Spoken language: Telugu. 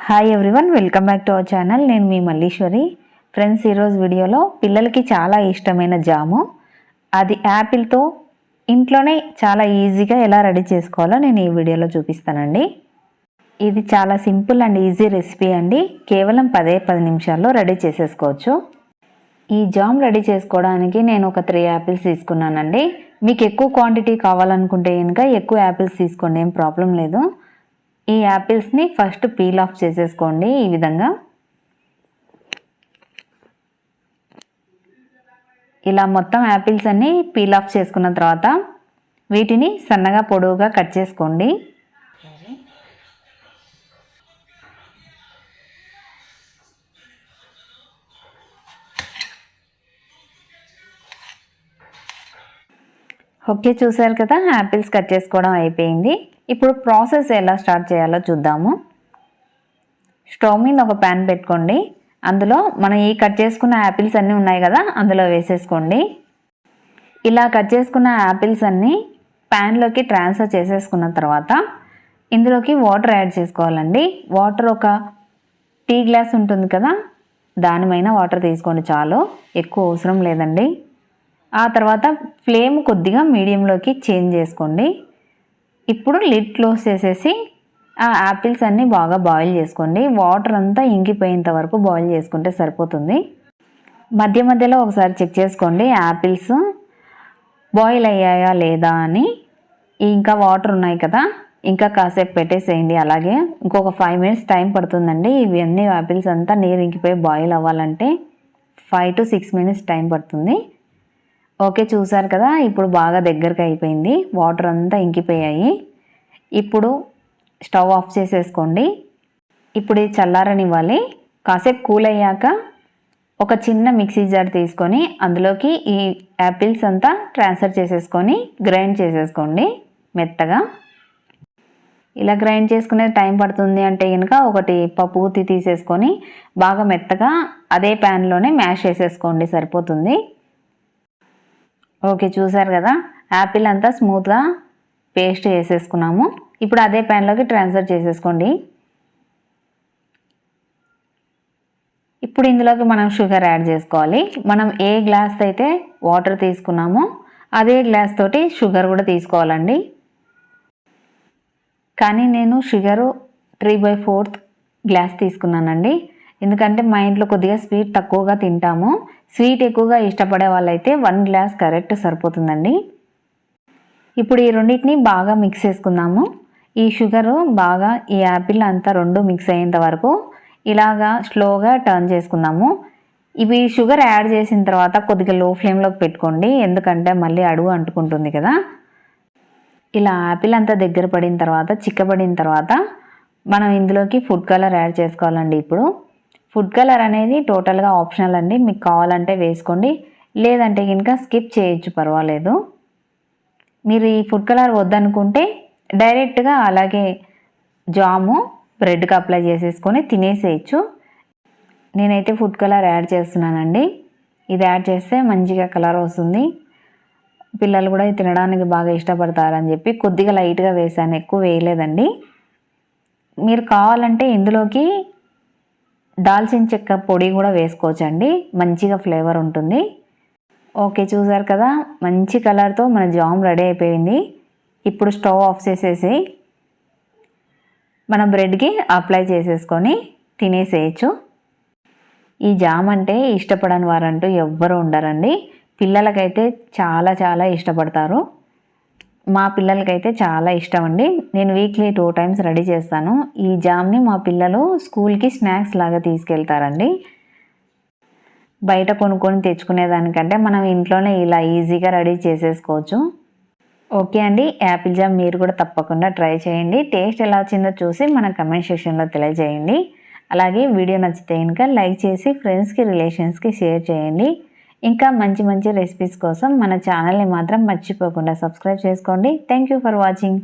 Hi everyone, welcome back to our channel. నేను మీ మల్లీశ్వరి. ఫ్రెండ్స్, ఈరోజు వీడియోలో పిల్లలకి చాలా ఇష్టమైన జాము, అది యాపిల్తో ఇంట్లోనే చాలా ఈజీగా ఎలా రెడీ చేసుకోవాలో నేను ఈ వీడియోలో చూపిస్తానండి. ఇది చాలా సింపుల్ అండ్ ఈజీ రెసిపీ అండి. కేవలం 10 నిమిషాల్లో రెడీ చేసేసుకోవచ్చు. ఈ జామ్ రెడీ చేసుకోవడానికి నేను ఒక 3 యాపిల్స్ తీసుకున్నానండి. మీకు ఎక్కువ క్వాంటిటీ కావాలనుకుంటే కనుక ఎక్కువ యాపిల్స్ తీసుకోండి, ఏం ప్రాబ్లం లేదు. ఈ యాపిల్స్ని ఫస్ట్ పీల్ ఆఫ్ చేసేసుకోండి. ఈ విధంగా ఇలా మొత్తం యాపిల్స్ అన్నీ పీల్ ఆఫ్ చేసుకున్న తర్వాత వీటిని సన్నగా పొడవుగా కట్ చేసుకోండి. ఓకే, చూసారు కదా, యాపిల్స్ కట్ చేసుకోవడం అయిపోయింది. ఇప్పుడు ప్రాసెస్ ఎలా స్టార్ట్ చేయాలో చూద్దాము. స్టవ్ మీద ఒక ప్యాన్ పెట్టుకోండి. అందులో మనం ఈ కట్ చేసుకున్న యాపిల్స్ అన్నీ ఉన్నాయి కదా, అందులో వేసేసుకోండి. ఇలా కట్ చేసుకున్న యాపిల్స్ అన్నీ ప్యాన్లోకి ట్రాన్స్ఫర్ చేసేసుకున్న తర్వాత ఇందులోకి వాటర్ యాడ్ చేసుకోవాలండి. వాటర్ ఒక టీ గ్లాస్ ఉంటుంది కదా, దానిపైన వాటర్ తీసుకోండి, చాలు, ఎక్కువ అవసరం లేదండి. ఆ తర్వాత ఫ్లేమ్ కొద్దిగా మీడియంలోకి చేంజ్ చేసుకోండి. ఇప్పుడు లిడ్ క్లోజ్ చేసేసి ఆ యాపిల్స్ అన్నీ బాగా బాయిల్ చేసుకోండి. వాటర్ అంతా ఇంకిపోయేంత వరకు బాయిల్ చేసుకుంటే సరిపోతుంది. మధ్య మధ్యలో ఒకసారి చెక్ చేసుకోండి యాపిల్స్ బాయిల్ అయ్యాయా లేదా అని. ఇంకా వాటర్ ఉన్నాయి కదా, ఇంకా కాసేపు పెట్టేసేయండి. అలాగే ఇంకొక 5 మినిట్స్ టైం పడుతుందండి. ఇవన్నీ యాపిల్స్ అంతా నీరు ఇంకిపోయి బాయిల్ అవ్వాలంటే 5 to 6 మినిట్స్ టైం పడుతుంది. ఓకే, చూసారు కదా, ఇప్పుడు బాగా దగ్గరకు అయిపోయింది, వాటర్ అంతా ఇంకిపోయాయి. ఇప్పుడు స్టవ్ ఆఫ్ చేసేసుకోండి. ఇప్పుడు ఇది చల్లారనివ్వాలి. కాసేపు కూల్ అయ్యాక ఒక చిన్న మిక్సీ జార్ తీసుకొని అందులోకి ఈ యాపిల్స్ అంతా ట్రాన్స్ఫర్ చేసేసుకొని గ్రైండ్ చేసేసుకోండి మెత్తగా. ఇలా గ్రైండ్ చేసుకునే టైం పడుతుంది అంటే కనుక ఒకటి పప్పు గుత్తి తీసేసుకొని బాగా మెత్తగా అదే ప్యాన్లోనే మ్యాష్ చేసేసుకోండి, సరిపోతుంది. ఓకే, చూసారు కదా, యాపిల్ అంతా స్మూత్గా పేస్ట్ చేసేసుకున్నాము. ఇప్పుడు అదే ప్యాన్లోకి ట్రాన్స్ఫర్ చేసేసుకోండి. ఇప్పుడు ఇందులోకి మనం షుగర్ యాడ్ చేసుకోవాలి. మనం ఏ గ్లాస్ అయితే వాటర్ తీసుకున్నామో అదే గ్లాస్ తోటి షుగర్ కూడా తీసుకోవాలండి. కానీ నేను షుగరు 3/4 గ్లాస్ తీసుకున్నానండి. ఎందుకంటే మా ఇంట్లో కొద్దిగా స్వీట్ తక్కువగా తింటాము. స్వీట్ ఎక్కువగా ఇష్టపడే వాళ్ళైతే 1 గ్లాస్ కరెక్ట్ సరిపోతుందండి. ఇప్పుడు ఈ రెండింటిని బాగా మిక్స్ చేసుకుందాము. ఈ షుగరు బాగా ఈ యాపిల్ అంతా రెండు మిక్స్ అయ్యేంత వరకు ఇలాగా స్లోగా టర్న్ చేసుకుందాము. ఇవి షుగర్ యాడ్ చేసిన తర్వాత కొద్దిగా లో ఫ్లేమ్లోకి పెట్టుకోండి, ఎందుకంటే మళ్ళీ అడుగు అంటుకుంటుంది కదా. ఇలా యాపిల్ అంతా దగ్గర పడిన తర్వాత చిక్కబడిన తర్వాత మనం ఇందులోకి ఫుడ్ కలర్ యాడ్ చేసుకోవాలండి. ఇప్పుడు ఫుడ్ కలర్ అనేది టోటల్గా ఆప్షనల్ అండి, మీకు కావాలంటే వేసుకోండి, లేదంటే కనుక స్కిప్ చేయొచ్చు, పర్వాలేదు. మీరు ఈ ఫుడ్ కలర్ వద్దనుకుంటే డైరెక్ట్గా అలాగే జాము బ్రెడ్కి అప్లై చేసేసుకొని తినేసేయచ్చు. నేనైతే ఫుడ్ కలర్ యాడ్ చేస్తున్నానండి. ఇది యాడ్ చేస్తే మంచిగా కలర్ వస్తుంది. పిల్లలు కూడా తినడానికి బాగా ఇష్టపడతారని చెప్పి కొద్దిగా లైట్గా వేసాను, ఎక్కువ వేయలేదండి. మీరు కావాలంటే ఇందులోకి దాల్చిన చెక్క పొడి కూడా వేసుకోవచ్చండి, మంచిగా ఫ్లేవర్ ఉంటుంది. ఓకే, చూసారు కదా, మంచి కలర్తో మన జామ్ రెడీ అయిపోయింది. ఇప్పుడు స్టవ్ ఆఫ్ చేసేసి మన బ్రెడ్కి అప్లై చేసేసుకొని తినేసేయచ్చు. ఈ జామ్ అంటే ఇష్టపడని వారంటూ ఎవ్వరు ఉండరండి. పిల్లలకైతే చాలా చాలా ఇష్టపడతారు. మా పిల్లలకైతే చాలా ఇష్టం అండి. నేను వీక్లీ 2 times రెడీ చేస్తాను. ఈ జామ్ని మా పిల్లలు స్కూల్కి స్నాక్స్ లాగా తీసుకెళ్తారండి. బయట కొనుక్కొని తెచ్చుకునేదానికంటే మనం ఇంట్లోనే ఇలా ఈజీగా రెడీ చేసేసుకోవచ్చు. ఓకే అండి, యాపిల్ జామ్ మీరు కూడా తప్పకుండా ట్రై చేయండి. టేస్ట్ ఎలా వచ్చిందో చూసి మన కమెంట్ సెక్షన్లో తెలియజేయండి. అలాగే వీడియో నచ్చితే కనుక లైక్ చేసి ఫ్రెండ్స్కి రిలేషన్స్కి షేర్ చేయండి. ఇంకా మంచి మంచి రెసిపీస్ కోసం మన ఛానల్ని మాత్రం మర్చిపోకుండా సబ్స్క్రైబ్ చేసుకోండి. Thank you for watching.